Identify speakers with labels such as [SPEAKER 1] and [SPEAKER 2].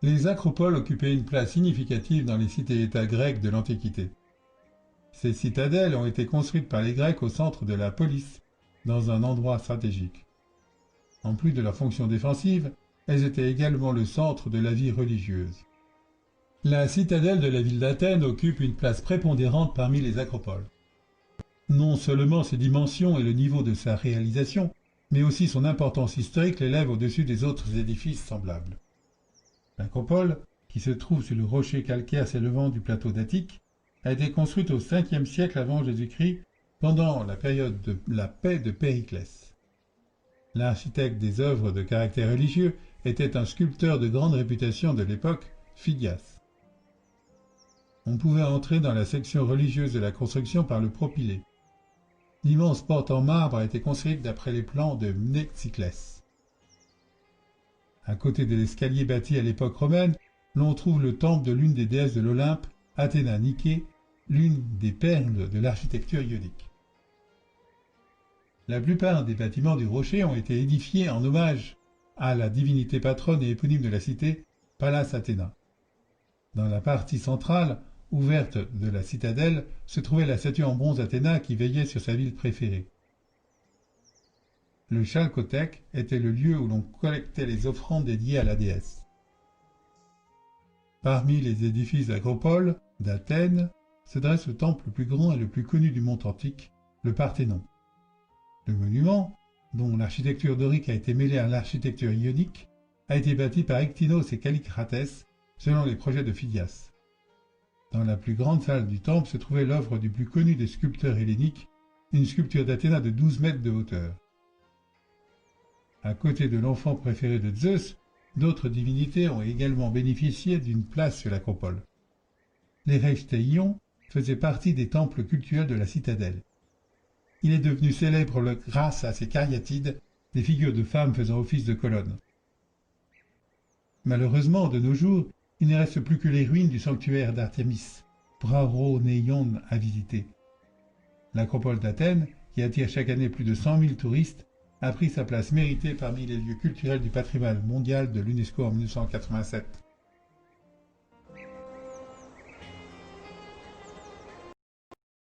[SPEAKER 1] Les acropoles occupaient une place significative dans les cités-États grecques de l'Antiquité. Ces citadelles ont été construites par les Grecs au centre de la police, dans un endroit stratégique. En plus de leur fonction défensive, elles étaient également le centre de la vie religieuse. La citadelle de la ville d'Athènes occupe une place prépondérante parmi les acropoles. Non seulement ses dimensions et le niveau de sa réalisation, mais aussi son importance historique l'élève au-dessus des autres édifices semblables. L'acropole, qui se trouve sur le rocher calcaire s'élevant du plateau d'Attique, a été construite au 5e siècle avant Jésus-Christ, pendant la période de la paix de Périclès. L'architecte des œuvres de caractère religieux était un sculpteur de grande réputation de l'époque, Phidias. On pouvait entrer dans la section religieuse de la construction par le propylée. L'immense porte en marbre a été construite d'après les plans de Mnésiclès. À côté de l'escalier bâti à l'époque romaine, l'on trouve le temple de l'une des déesses de l'Olympe, Athéna Niké, l'une des perles de l'architecture ionique. La plupart des bâtiments du rocher ont été édifiés en hommage à la divinité patronne et éponyme de la cité, Pallas Athéna. Dans la partie centrale, ouverte de la citadelle, se trouvait la statue en bronze d'Athéna qui veillait sur sa ville préférée. Le chalcothèque était le lieu où l'on collectait les offrandes dédiées à la déesse. Parmi les édifices d'acropoles d'Athènes se dresse le temple le plus grand et le plus connu du monde antique, le Parthénon. Le monument, dont l'architecture dorique a été mêlée à l'architecture ionique, a été bâti par Ectinos et Callicrates selon les projets de Phidias. Dans la plus grande salle du temple se trouvait l'œuvre du plus connu des sculpteurs helléniques, une sculpture d'Athéna de 12 mètres de hauteur. À côté de l'enfant préféré de Zeus, d'autres divinités ont également bénéficié d'une place sur l'acropole. L'Érechtheion faisait partie des temples cultuels de la citadelle. Il est devenu célèbre grâce à ses cariatides, des figures de femmes faisant office de colonnes. Malheureusement, de nos jours, il ne reste plus que les ruines du sanctuaire d'Artémis, Braroneion à visiter. L'acropole d'Athènes, qui attire chaque année plus de 100 000 touristes, a pris sa place méritée parmi les lieux culturels du patrimoine mondial de l'UNESCO en 1987.